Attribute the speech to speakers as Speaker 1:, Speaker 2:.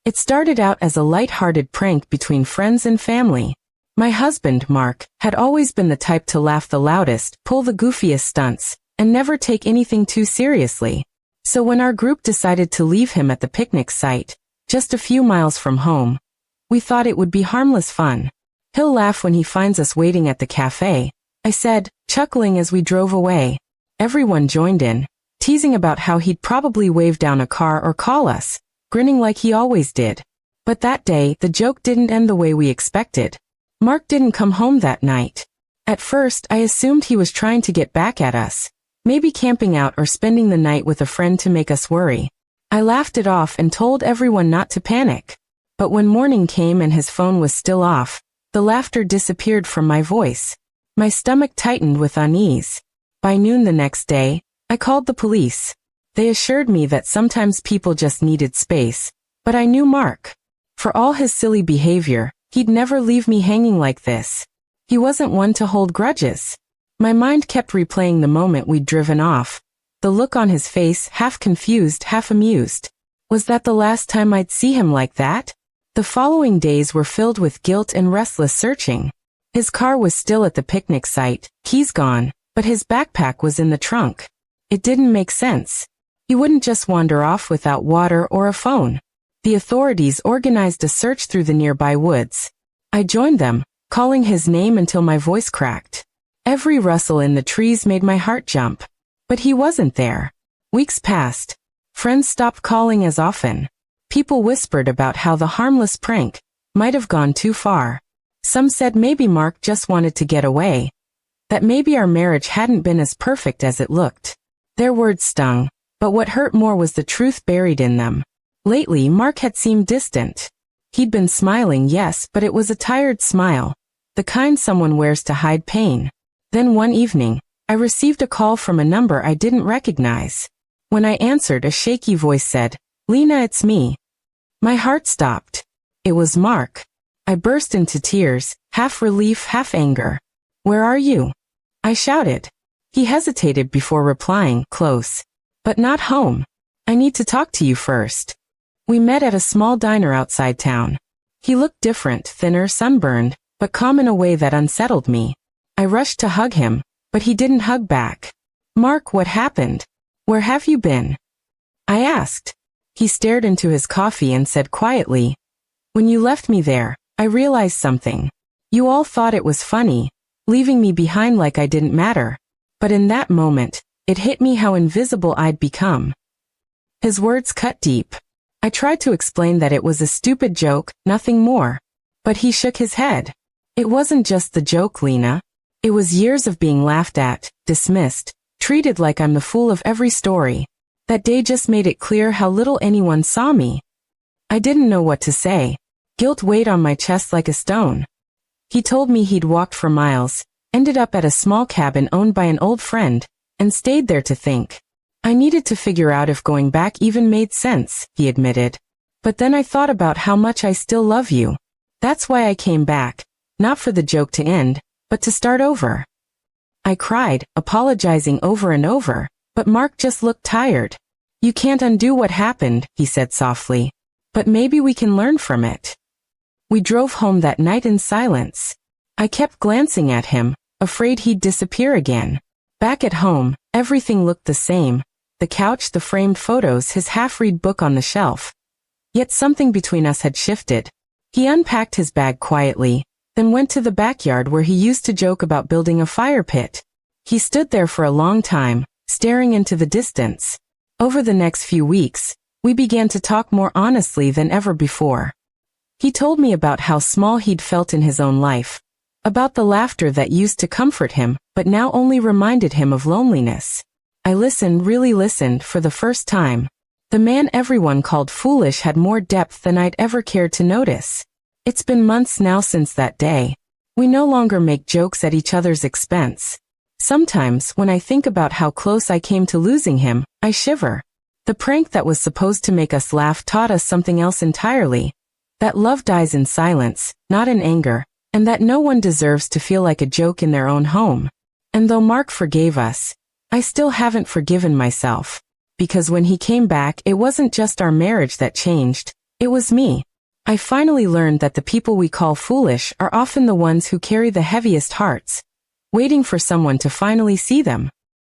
Speaker 1: It started out as a light-hearted prank between friends and family. My husband, Mark, had always been the type to laugh the loudest, pull the goofiest stunts, and never take anything too seriously. So when our group decided to leave him at the picnic site, just a few miles from home, we thought it would be harmless fun. "He'll laugh when he finds us waiting at the cafe," I said, chuckling as we drove away. Everyone joined in, teasing about how he'd probably wave down a car or call us, grinning like he always did. But that day, the joke didn't end the way we expected. Mark didn't come home that night. At first, I assumed he was trying to get back at us, maybe camping out or spending the night with a friend to make us worry. I laughed it off and told everyone not to panic. But when morning came and his phone was still off, the laughter disappeared from my voice. My stomach tightened with unease. By noon the next day, I called the police. They assured me that sometimes people just needed space, but I knew Mark. For all his silly behavior, he'd never leave me hanging like this. He wasn't one to hold grudges. My mind kept replaying the moment we'd driven off. The look on his face, half confused, half amused. Was that the last time I'd see him like that? The following days were filled with guilt and restless searching. His car was still at the picnic site, keys gone, but his backpack was in the trunk. It didn't make sense. He wouldn't just wander off without water or a phone. The authorities organized a search through the nearby woods. I joined them, calling his name until my voice cracked. Every rustle in the trees made my heart jump. But he wasn't there. Weeks passed. Friends stopped calling as often. People whispered about how the harmless prank might have gone too far. Some said maybe Mark just wanted to get away. That maybe our marriage hadn't been as perfect as it looked. Their words stung, but what hurt more was the truth buried in them. Lately, Mark had seemed distant. He'd been smiling, yes, but it was a tired smile, the kind someone wears to hide pain. Then one evening, I received a call from a number I didn't recognize. When I answered, a shaky voice said, "Lena, it's me." My heart stopped. It was Mark. I burst into tears, half relief, half anger. "Where are you?" I shouted. He hesitated before replying, "Close. But not home. I need to talk to you first." We met at a small diner outside town. He looked different, thinner, sunburned, but calm in a way that unsettled me. I rushed to hug him, but he didn't hug back. "Mark, what happened? Where have you been?" I asked. He stared into his coffee and said quietly, "When you left me there, I realized something. You all thought it was funny, leaving me behind like I didn't matter. But in that moment, it hit me how invisible I'd become." His words cut deep. I tried to explain that it was a stupid joke, nothing more. But he shook his head. "It wasn't just the joke, Lena. It was years of being laughed at, dismissed, treated like I'm the fool of every story. That day just made it clear how little anyone saw me." I didn't know what to say. Guilt weighed on my chest like a stone. He told me he'd walked for miles, ended up at a small cabin owned by an old friend, and stayed there to think. I needed to figure out if going back even made sense, he admitted. But then I thought about how much I still love you. That's why I came back, not for the joke to end, but to start over. I cried, apologizing over and over, but Mark just looked tired. "You can't undo what happened," he said softly. "But maybe we can learn from it." We drove home that night in silence. I kept glancing at him, afraid he'd disappear again. Back at home, everything looked the same. The couch, the framed photos, his half-read book on the shelf. Yet something between us had shifted. He unpacked his bag quietly, then went to the backyard where he used to joke about building a fire pit. He stood there for a long time, staring into the distance. Over the next few weeks, we began to talk more honestly than ever before. He told me about how small he'd felt in his own life, about the laughter that used to comfort him, but now only reminded him of loneliness. I listened, really listened, for the first time. The man everyone called foolish had more depth than I'd ever cared to notice. It's been months now since that day. We no longer make jokes at each other's expense. Sometimes, when I think about how close I came to losing him, I shiver. The prank that was supposed to make us laugh taught us something else entirely. That love dies in silence, not in anger, and that no one deserves to feel like a joke in their own home. And though Mark forgave us, I still haven't forgiven myself. Because when he came back, it wasn't just our marriage that changed, It was me. I finally learned that the people we call foolish are often the ones who carry the heaviest hearts, waiting for someone to finally see them.